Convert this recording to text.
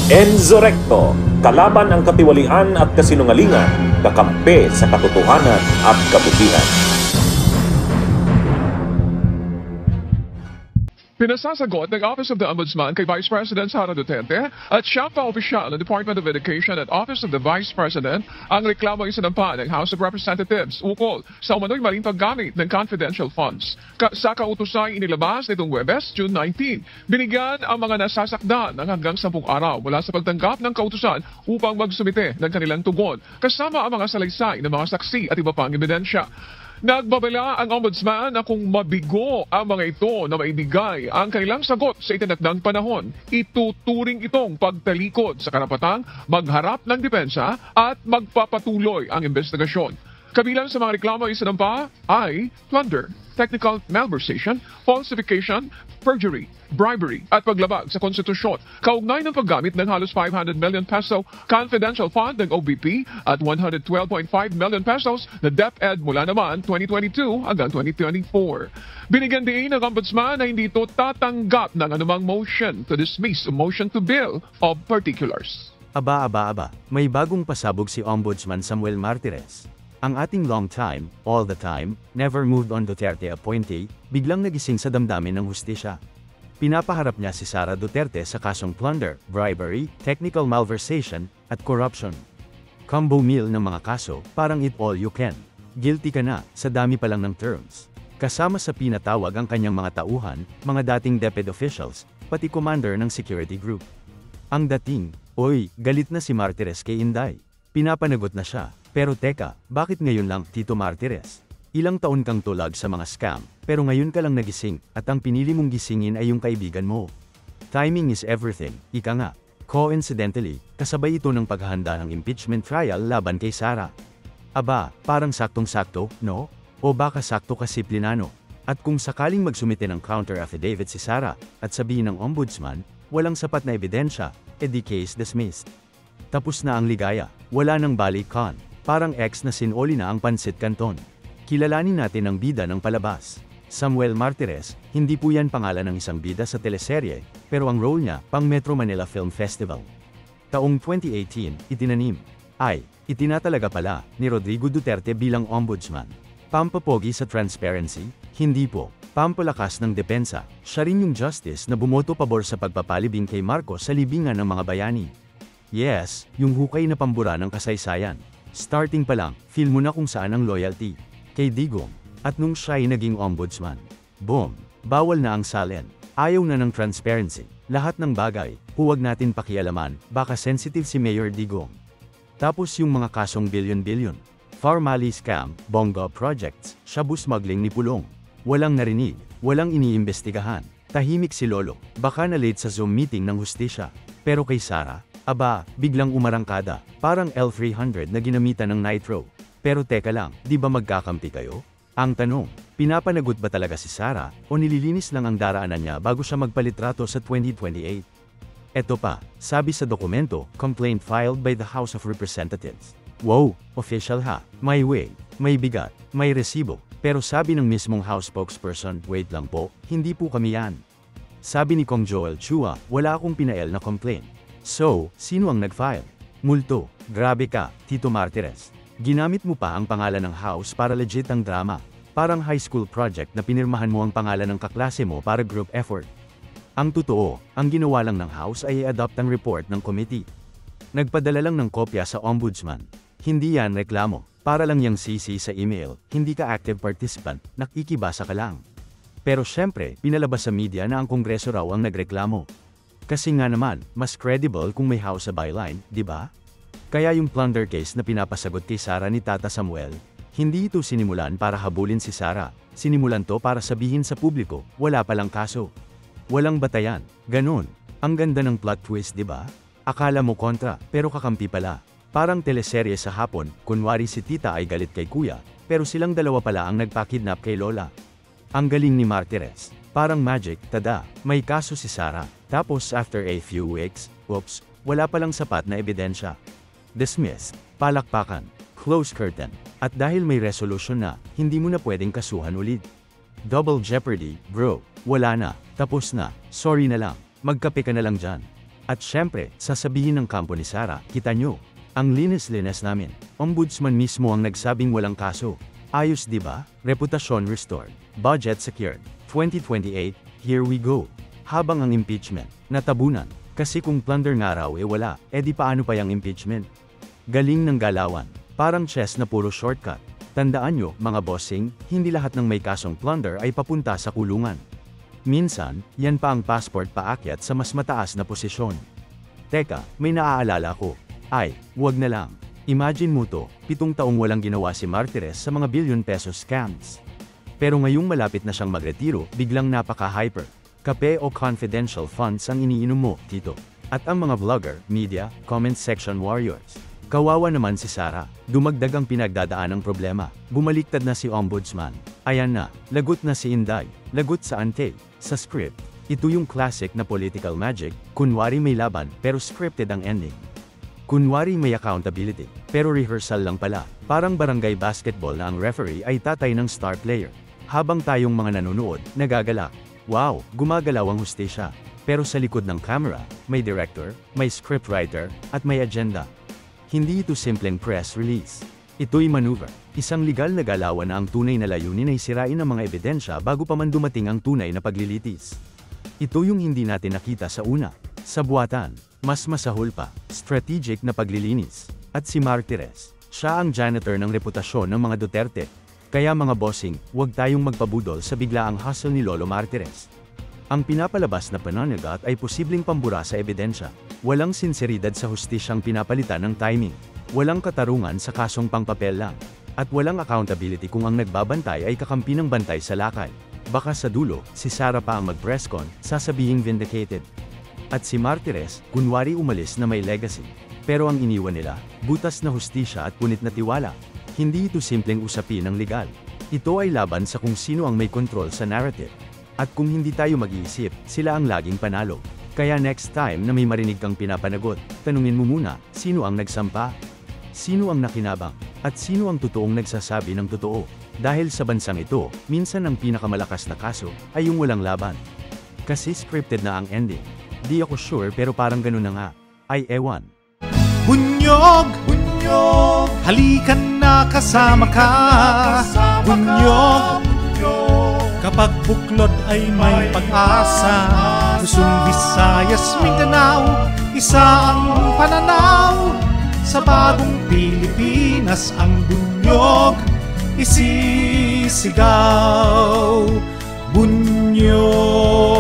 Enzo Recto, kalaban ang katiwalian at kasinungalingan, kakampi sa katotohanan at kabutihan. Pinasasagot ng Office of the Ombudsman kay Vice President Sara Duterte at siya pa opisyal ng Department of Education at Office of the Vice President ang reklamo isinampa ng House of Representatives ukol sa umano'y maling paggamit ng confidential funds. Sa kautusay inilabas nitong Huwebes, June 19, binigyan ang mga nasasakdan ng hanggang 10 araw mula sa pagtanggap ng kautusan upang magsumite ng kanilang tugon kasama ang mga salaysay ng mga saksi at iba pang ebidensya. Nagbabala ang Ombudsman na kung mabigo ang mga ito na maibigay ang kanilang sagot sa itinakdang panahon, ituturing itong pagtalikod sa karapatang magharap ng depensa at magpapatuloy ang investigasyon. Kabilang sa mga reklamo isinampa ay plunder, technical malversation, falsification, perjury, bribery at paglabag sa konstitusyon, kaugnay ng paggamit ng halos 500 million peso confidential fund ng OBP at 112.5 million pesos na DepEd mula naman 2022 hanggang 2024. Binigyan din ng Ombudsman na hindi ito tatanggap ng anumang motion to dismiss o motion to bill of particulars. Aba, may bagong pasabog si Ombudsman Samuel Martires. Ang ating long time, all the time, never moved on Duterte appointee, biglang nagising sa damdamin ng hustisya. Pinapaharap niya si Sara Duterte sa kasong plunder, bribery, technical malversation, at corruption. Combo meal ng mga kaso, parang it all you can. Guilty ka na, sa dami pa lang ng terms. Kasama sa pinatawag ang kanyang mga tauhan, mga dating DepEd officials, pati commander ng security group. Ang dating, oy, galit na si Martires kay Inday. Pinapanagot na siya, pero teka, bakit ngayon lang, Tito Martires? Ilang taon kang tulag sa mga scam, pero ngayon ka lang nagising, at ang pinili mong gisingin ay yung kaibigan mo. Timing is everything, ika nga. Coincidentally, kasabay ito ng paghahanda ng impeachment trial laban kay Sara. Aba, parang saktong-sakto, no? O baka sakto kasiplinano. At kung sakaling magsumite ng counter affidavit si Sara, at sabihin ng Ombudsman, walang sapat na ebidensya, edi case dismissed. Tapos na ang ligaya, wala nang balik-on. Parang ex na sinoli na ang pansit canton. Kilalanin natin ang bida ng palabas. Samuel Martires, hindi po yan pangalan ng isang bida sa teleserye, pero ang role niya, pang Metro Manila Film Festival. Taong 2018, itinatalaga pala, ni Rodrigo Duterte bilang Ombudsman. Pampapogi sa transparency? Hindi po. Pampalakas ng depensa, siya rin yung justice na bumoto pabor sa pagpapalibing kay Marcos sa libingan ng mga bayani. Yes, yung hukay na pambura ng kasaysayan. Starting pa lang, feel mo na kung saan ang loyalty kay Digong. At nung siya ay naging ombudsman, boom, bawal na ang salin. Ayaw na ng transparency. Lahat ng bagay, huwag natin pakialaman, baka sensitive si Mayor Digong. Tapos yung mga kasong billion-billion. Farmally scam, bongo projects, shabu smuggling ni Pulong. Walang narinig, walang iniimbestigahan. Tahimik si Lolo, baka na late sa Zoom meeting ng hustisya. Pero kay Sara, aba, biglang umarangkada, parang L300 na ginamitan ng nitro. Pero teka lang, di ba magkakampi kayo? Ang tanong, pinapanagot ba talaga si Sara, o nililinis lang ang daraanan niya bago siya magpalitrato sa 2028? Eto pa, sabi sa dokumento, complaint filed by the House of Representatives. Wow, official ha, may way, may bigat, may resibo, pero sabi ng mismong House spokesperson, wait lang po, hindi po kami yan. Sabi ni Kong Joel Chua, wala akong pinael na complaint. So, sino ang nag-file? Multo, grabe ka, Tito Martires. Ginamit mo pa ang pangalan ng House para legit ang drama. Parang high school project na pinirmahan mo ang pangalan ng kaklase mo para group effort. Ang totoo, ang ginawa lang ng House ay i-adopt ang report ng committee. Nagpadala lang ng kopya sa Ombudsman. Hindi yan reklamo. Para lang yang CC sa email, hindi ka active participant, nakikibasa ka lang. Pero syempre, pinalabas sa media na ang Kongreso raw ang nagreklamo. Kasi nga naman, mas credible kung may House sa byline, di ba? Kaya yung plunder case na pinapasagot kay Sara ni Tata Samuel, hindi ito sinimulan para habulin si Sara, sinimulan to para sabihin sa publiko, wala palang kaso. Walang batayan, ganun. Ang ganda ng plot twist, di ba? Akala mo kontra, pero kakampi pala. Parang teleserye sa hapon, kunwari si tita ay galit kay kuya, pero silang dalawa pala ang nagpakidnap kay lola. Ang galing ni Martires. Parang magic, tada, may kaso si Sara. Tapos after a few weeks, oops, wala palang sapat na ebidensya. Dismissed, palakpakan, close curtain. At dahil may resolution na, hindi mo na pwedeng kasuhan ulit. Double jeopardy, bro. Wala na, tapos na, sorry na lang, magkape ka na lang dyan. At syempre, sasabihin ng kampo ni Sara, kita nyo, ang linis-linis namin. Ombudsman mismo ang nagsabing walang kaso. Ayos diba? Reputasyon restored. Budget secured. 2028, here we go. Habang ang impeachment, natabunan. Kasi kung plunder nga raw wala, edi paano pa yung impeachment? Galing ng galawan. Parang chess na puro shortcut. Tandaan nyo, mga bossing, hindi lahat ng may kasong plunder ay papunta sa kulungan. Minsan, yan pa ang passport paakyat sa mas mataas na posisyon. Teka, may naaalala ko. Ay, wag na lang. Imagine mo to, 7 taong walang ginawa si Martires sa mga billion pesos scams. Pero ngayong malapit na siyang magretiro, biglang napaka-hyper. Kape o confidential funds ang iniinom mo, Tito. At ang mga vlogger, media, comment section warriors. Kawawa naman si Sara, dumagdag ang pinagdadaanang problema. Bumaliktad na si Ombudsman. Ayan na, lagot na si Inday, lagot sa ante, sa script. Ito yung classic na political magic, kunwari may laban pero scripted ang ending. Kunwari may accountability, pero rehearsal lang pala. Parang barangay basketball na ang referee ay tatay ng star player. Habang tayong mga nanonood, nagagalak. Wow, gumagalaw ang hustisya. Pero sa likod ng camera, may director, may scriptwriter, at may agenda. Hindi ito simpleng press release. Ito'y maneuver. Isang legal na galawan na ang tunay na layunin ay sirain ang mga ebidensya bago pa man dumating ang tunay na paglilitis. Ito yung hindi natin nakita sa una. Sa buwatan, mas masahol pa, strategic na paglilinis. At si Martires, siya ang janitor ng reputasyon ng mga Duterte. Kaya mga bossing, huwag tayong magpabudol sa biglaang hustle ni Lolo Martires. Ang pinapalabas na pananagat ay posibleng pambura sa ebidensya. Walang sinseridad sa hustisyang pinapalitan ng timing. Walang katarungan sa kasong pangpapel lang. At walang accountability kung ang nagbabantay ay kakampi ng bantay sa lakay. Baka sa dulo, si Sara pa ang mag-presscon, sasabihing vindicated. At si Martires, kunwari umalis na may legacy. Pero ang iniwan nila, butas na hustisya at punit na tiwala. Hindi ito simpleng usapin ng legal. Ito ay laban sa kung sino ang may control sa narrative. At kung hindi tayo mag-iisip, sila ang laging panalo. Kaya next time na may marinig kang pinapanagot, tanungin mo muna, sino ang nagsampa? Sino ang nakinabang? At sino ang totoong nagsasabi ng totoo? Dahil sa bansang ito, minsan ang pinakamalakas na kaso ay yung walang laban. Kasi scripted na ang ending. Di ako sure pero parang ganun na nga. Ay ewan. Bunyog! Bunyog! Halikan na kasama ka! Bunyog! Kapag buklod ay may pag-asa, Luzon, Visayas, Mindanao, isa ang pananaw. Sa bagong Pilipinas ang bunyog isisigaw. Bunyog!